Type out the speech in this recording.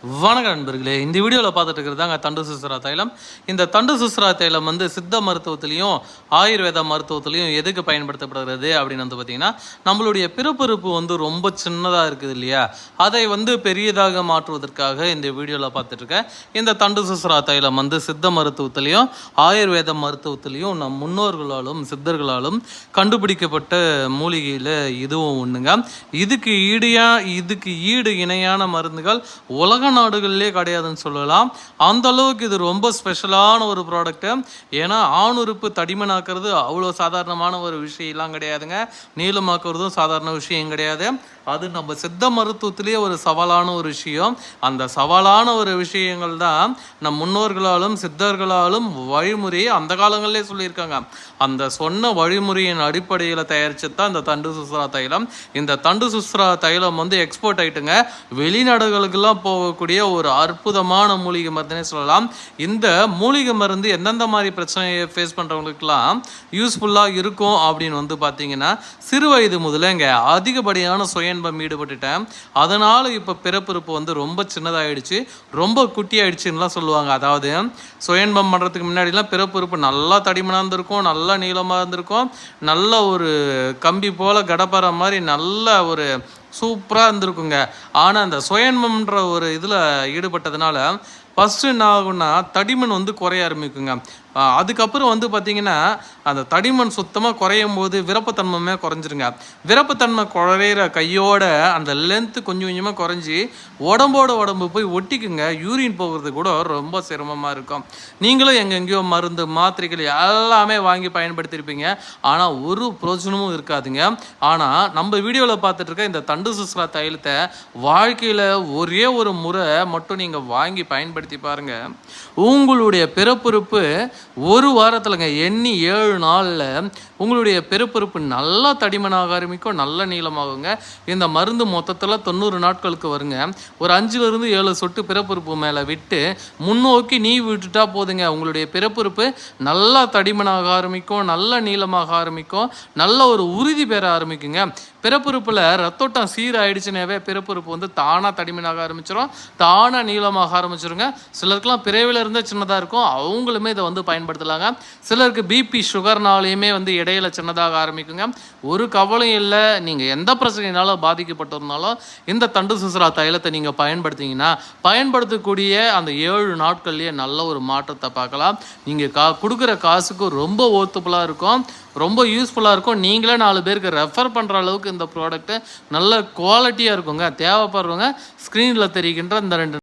வணக்கம் நண்பர்களே, இந்த வீடியோவில் பார்த்துட்டு இருக்கிறதாங்க தண்டு சுஸ்ரா தைலம். இந்த தண்டு சுஸ்ரா தைலம் வந்து சித்த மருத்துவத்திலையும் ஆயுர்வேத மருத்துவத்திலையும் எதுக்கு பயன்படுத்தப்படுகிறது அப்படின்னு வந்து பார்த்தீங்கன்னா, நம்மளுடைய பிறப்புறுப்பு வந்து ரொம்ப சின்னதாக இருக்குது இல்லையா, அதை வந்து பெரியதாக மாற்றுவதற்காக இந்த வீடியோவில் பார்த்துட்ருக்கேன். இந்த தண்டு சுஸ்ரா தைலம் வந்து சித்த மருத்துவத்திலையும் ஆயுர்வேத மருத்துவத்திலையும் நம் முன்னோர்களாலும் சித்தர்களாலும் கண்டுபிடிக்கப்பட்ட மூலிகையில் இதுவும் ஒன்றுங்க. இதுக்கு ஈடு இணையான மருந்துகள் உலக நாடுகளிலே கிடையாதுன்னு சொல்லலாம். அந்த அளவுக்கு இது ரொம்ப ஸ்பெஷலான ஒரு ப்ராடக்ட்டு. ஏன்னா ஆணுறுப்பு தடிமனாக்குறது அவ்வளோ சாதாரணமான ஒரு விஷயம்லாம் கிடையாதுங்க. நீளமாக்குறதும் சாதாரண விஷயம் கிடையாது. அது நம்ம சித்த மருத்துவத்திலேயே ஒரு சவாலான ஒரு விஷயம். அந்த சவாலான ஒரு விஷயங்கள் தான் நம் முன்னோர்களாலும் சித்தர்களாலும் வழிமுறை அந்த காலங்களிலே சொல்லியிருக்காங்க. அந்த சொன்ன வழிமுறையின் அடிப்படையில் தயாரித்து தான் இந்த தண்டு சுஸ்ரா தைலம். இந்த தண்டு சுஸ்ரா தைலம் வந்து எக்ஸ்போர்ட் ஆகிட்டுங்க வெளிநாடுகளுக்கெல்லாம் போகக்கூடிய ஒரு அற்புதமான மூலிகை மருந்துனே சொல்லலாம். இந்த மூலிகை மருந்து எந்தெந்த மாதிரி பிரச்சனையை ஃபேஸ் பண்ணுறவங்களுக்கெல்லாம் யூஸ்ஃபுல்லாக இருக்கும் அப்படின்னு வந்து பார்த்தீங்கன்னா, சிறு வயது முதல்ல இங்கே அதிகப்படியான சுயன்பம் ஈடுபட்டுட்டேன். அதனால் இப்போ பிறப்புறுப்பு வந்து ரொம்ப சின்னதாகிடுச்சு, ரொம்ப குட்டியாயிடுச்சுன்னுலாம் சொல்லுவாங்க. அதாவது சுயன்பம் பண்ணுறதுக்கு முன்னாடிலாம் பிறப்புறுப்பு நல்லா தடிமனாக இருந்திருக்கும், நல்லா நீளமாக இருந்திருக்கும், நல்ல ஒரு கம்பி போல் கடப்பாறை மாதிரி நல்ல ஒரு சூப்பராக இருந்திருக்குங்க. ஆனால் அந்த சுயன்பம்ன்ற ஒரு இதில் ஈடுபட்டதுனால ஃபஸ்ட்டு என்ன ஆகுன்னா தடிமன் வந்து குறைய ஆரம்பிக்குங்க. அதுக்கப்புறம் வந்து பார்த்திங்கன்னா அந்த தடிமன் சுத்தமாக குறையும் போது விரப்பத்தன்மையுமே குறைஞ்சிருங்க. விரப்பத்தன்மை குறையிற கையோட அந்த லென்த்து கொஞ்சம் கொஞ்சமாக குறைஞ்சி உடம்பு போய் ஒட்டிக்குங்க. யூரின் போகிறது கூட ரொம்ப சிரமமாக இருக்கும். நீங்களும் எங்கெங்கேயோ மருந்து மாத்திரைகள் எல்லாமே வாங்கி பயன்படுத்தியிருப்பீங்க, ஆனால் ஒரு பிரோஜனமும் இருக்காதுங்க. ஆனால் நம்ம வீடியோவில் பார்த்துட்டு இருக்க இந்த தண்டு சுஸ்ரா தைலத்தை வாழ்க்கையில் ஒரே ஒரு முறை மட்டும் நீங்கள் வாங்கி பயன்படுத்தி பாருங்கள். உங்களுடைய பிறப்புறுப்பு ஒரு வாரத்தில்ங்க எண்ணி 7 நாளில் உங்களுடைய பிறப்புறுப்பு நல்லா தடிமனாக ஆரம்பிக்கும், நல்ல நீளமாகுங்க. இந்த மருந்து மொத்தத்தில் 90 நாட்களுக்கு வருங்க. ஒரு 5லிருந்து 7 சொட்டு பிறப்புறுப்பு மேலே விட்டு முன்னோக்கி நீ விட்டுட்டா போதுங்க. உங்களுடைய பிறப்புறுப்பு நல்லா தடிமனாக ஆரம்பிக்கும், நல்ல நீளமாக ஆரம்பிக்கும், நல்ல ஒரு உறுதி பெற ஆரம்பிக்குங்க. பிறப்புறுப்பில் ரத்தோட்டம் சீராயிடுச்சுனாவே பிறப்புறுப்பு வந்து தானாக தடிமனாக ஆரம்பிச்சிடும், தானாக நீளமாக ஆரம்பிச்சிருங்க. சிலருக்குலாம் பிறவில இருந்தே சின்னதாக இருக்கும், அவங்களுமே இதை வந்து பயன்படுத்தலாங்க. சிலருக்கு பிபி சுகர்னாலேயுமே வந்து இடையில சின்னதாக ஆரம்பிக்குங்க. ஒரு கவலையும் இல்லை. நீங்கள் எந்த பிரச்சனையினாலும் பாதிக்கப்பட்டிருந்தாலும் இந்த தண்டு சுஸ்ரா தைலத்தை நீங்கள் பயன்படுத்தக்கூடிய அந்த 7 நாட்கள்லேயே நல்ல ஒரு மாற்றத்தை பார்க்கலாம். நீங்கள் கொடுக்குற காசுக்கு ரொம்ப ஓர்த்துபுளாக இருக்கும், ரொம்ப யூஸ்ஃபுல்லாக இருக்கும். நீங்களே 4 பேருக்கு ரெஃபர் பண்ணுற அளவுக்கு இந்த ப்ராடக்ட்டு நல்ல குவாலிட்டியாக இருக்குங்க. தேவைப்படுறவங்க ஸ்க்ரீனில் தெரிகின்ற இந்த 2